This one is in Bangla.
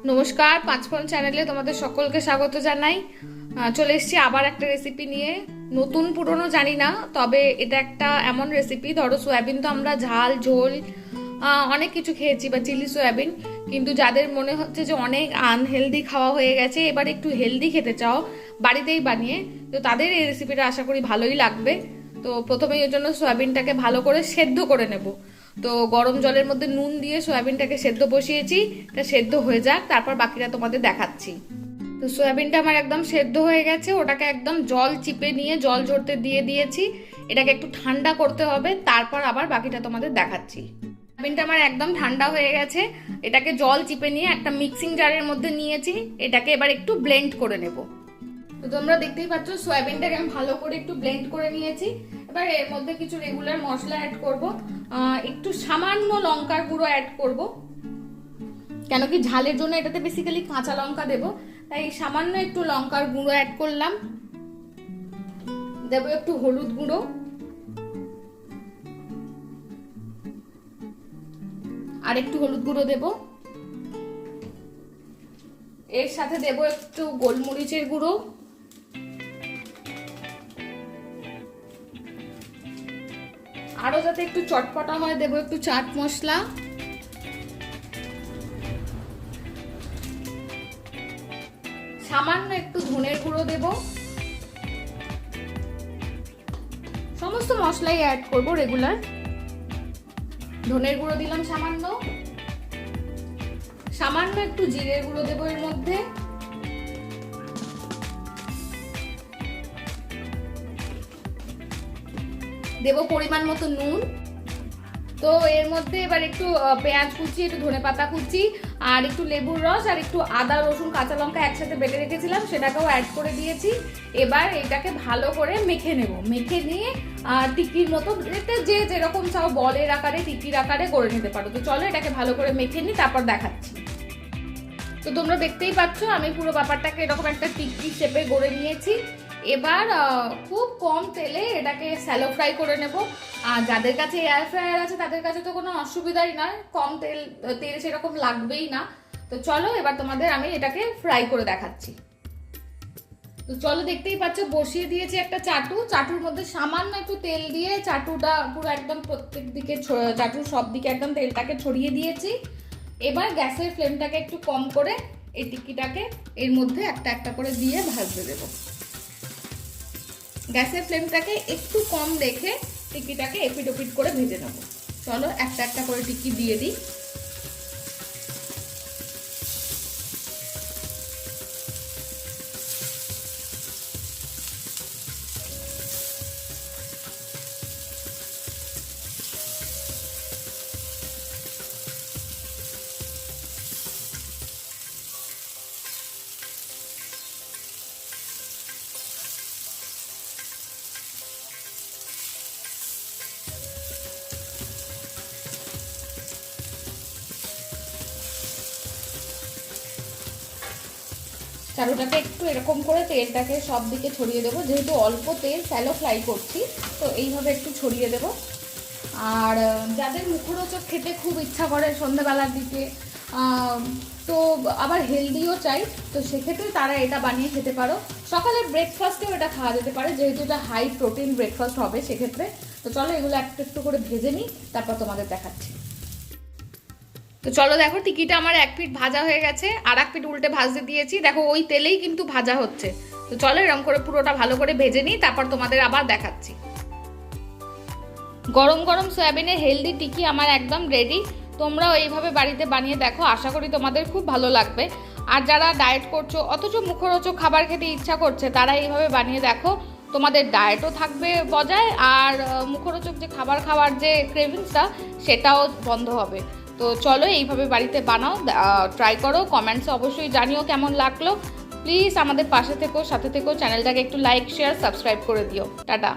নমস্কার, পাঁচফোড়ন চ্যানেলে তোমাদের সকলকে স্বাগত জানাই। চলে এসেছি আবার একটা রেসিপি নিয়ে। নতুন পুরনো জানি না, তবে এটা একটা এমন রেসিপি, ধরো সয়াবিন তো আমরা ঝাল ঝোল অনেক কিছু খেয়েছি বা চিলি সয়াবিন, কিন্তু যাদের মনে হচ্ছে যে অনেক আনহেলদি খাওয়া হয়ে গেছে, এবার একটু হেলদি খেতে চাও বাড়িতেই বানিয়ে, তো তাদের এই রেসিপিটা আশা করি ভালোই লাগবে। তো প্রথমেই এর জন্য সয়াবিনটাকে ভালো করে সেদ্ধ করে নেব। তো গরম জলের মধ্যে নুন দিয়ে সয়াবিনটাকে সেদ্ধ বসিয়েছি, এটা সেদ্ধ হয়ে যাক, তারপর বাকিটা তোমাদের দেখাচ্ছি। তো সয়াবিনটা আমার একদম সেদ্ধ হয়ে গেছে, ওটাকে একদম জল চিপে নিয়ে জল ঝরতে দিয়ে দিয়েছি। এটাকে একটু ঠান্ডা করতে হবে, তারপর আবার বাকিটা তোমাদের দেখাচ্ছি। সয়াবিনটা আমার একদম ঠান্ডা হয়ে গেছে, এটাকে জল চিপে নিয়ে একটা মিক্সিং জারের মধ্যে নিয়েছি। এটাকে এবার একটু ব্লেন্ড করে নেব। তো তোমরা দেখতেই পাচ্ছ সয়াবিনটাকে আমি ভালো করে একটু ব্লেন্ড করে নিয়েছি। এবার এর মধ্যে কিছু রেগুলার মশলা অ্যাড করব, একটু সামান্য লঙ্কার গুঁড়ো অ্যাড করব, কেন কি ঝালের জন্য এটাতে বেসিক্যালি কাঁচা লঙ্কা দেব, তাই সামান্য একটু লঙ্কার গুঁড়ো অ্যাড করলাম। দেব একটু হলুদ গুঁড়ো, আর একটু হলুদ গুঁড়ো দেব। এর সাথে দেব একটু গোলমরিচের গুঁড়ো, আরো যাতে একটু চটপটা হয় দেব একটু চাট মশলা, সামান্য একটু ধনের গুঁড়ো দেব। সমস্ত মশলাই অ্যাড করব রেগুলার। ধনের গুঁড়ো দিলাম সামান্য, সামান্য একটু জিরের গুঁড়ো দেব এর মধ্যে, দেব পরিমাণ মতো নুন। তো এর মধ্যে এবার একটু পেঁয়াজ কুচি, একটু ধনেপাতা কুচি, আর একটু লেবুর রস, আর একটু আদা রসুন কাঁচা লঙ্কা একসাথে বেটে রেখেছিলাম, সেটাকেও অ্যাড করে দিয়েছি। এবার এটাকে ভালো করে মেখে নেব। মেখে নিয়ে টিকির মতো, এটা যে যেরকম চাও বলের আকারে টিকির আকারে করে নিতে পারো। তো চলো এটাকে ভালো করে মেখে নিই, তারপর দেখাচ্ছি। তো তোমরা দেখতেই পাচ্ছ আমি পুরো ব্যাপারটাকে এরকম একটা টিকি শেপে গড়ে নিয়েছি। এবার খুব কম তেলে এটাকে স্যালো ফ্রাই করে নেব। আর যাদের কাছে এয়ার ফ্রায়ার আছে তাদের কাছে তো কোনো অসুবিধাই নয়, কম তেল সেরকম লাগবেই না। তো চলো এবার তোমাদের আমি এটাকে ফ্রাই করে দেখাচ্ছি। তো চলো দেখতেই পাচ্ছ বসিয়ে দিয়েছি একটা চাটু, চাটুর মধ্যে সামান্য একটু তেল দিয়ে চাটুটা পুরো একদম প্রত্যেক দিকে, চাটুর সব দিকে একদম তেলটাকে ছড়িয়ে দিয়েছি। এবার গ্যাসের ফ্লেমটাকে একটু কম করে এই টিক্কিটাকে এর মধ্যে একটা একটা করে দিয়ে ভাজতে দেবো। গ্যাসের ফ্লেমটাকে একটু কম রেখে টিক্কিটাকে এপিট ওপিট করে ভেজে নেব। চলো একটা একটা করে টিক্কি দিয়ে দিই। চাটুটাকে একটু এরকম করে তেলটাকে সব দিকে ছড়িয়ে দেবো, যেহেতু অল্প তেল স্যালো ফ্রাই করছি, তো এইভাবে একটু ছড়িয়ে দেবো। আর যাদের মুখরোচক খেতে খুব ইচ্ছা করে সন্ধ্যাবেলার দিকে, তো আবার হেলদিও চাই, তো সেক্ষেত্রে তারা এটা বানিয়ে খেতে পারো। সকালের ব্রেকফাস্টেও এটা খাওয়া যেতে পারে, যেহেতু এটা হাই প্রোটিন ব্রেকফাস্ট হবে সেক্ষেত্রে। তো চলো এগুলো একটু একটু করে ভেজে নিই, তারপর তোমাদের দেখাচ্ছি। তো চলো দেখো টিকিটা আমার এক পিঠ ভাজা হয়ে গেছে, আর এক পিঠ উল্টে ভাজতে দিয়েছি, দেখো ওই তেলেই কিন্তু ভাজা হচ্ছে। তো চলো এরকম করে পুরোটা ভালো করে ভেজে নিই, তারপর তোমাদের আবার দেখাচ্ছি। গরম গরম সয়াবিনের হেলদি টিকি আমার একদম রেডি। তোমরাও এইভাবে বাড়িতে বানিয়ে দেখো, আশা করি তোমাদের খুব ভালো লাগবে। আর যারা ডায়েট করছো অথচ মুখরোচক খাবার খেতে ইচ্ছা করছে, তারা এইভাবে বানিয়ে দেখো, তোমাদের ডায়েটও থাকবে বজায়, আর মুখরোচক যে খাবার খাওয়ার যে ক্রেভিংসটা সেটাও বন্ধ হবে। তো চলো এইভাবে বাড়িতে বানাও, ট্রাই করো, কমেন্টসে অবশ্যই জানিও কেমন লাগলো। প্লিজ আমাদের পাশে থেকো, সাথে থেকো, চ্যানেলটাকে একটু লাইক শেয়ার সাবস্ক্রাইব করে দিও। টাটা।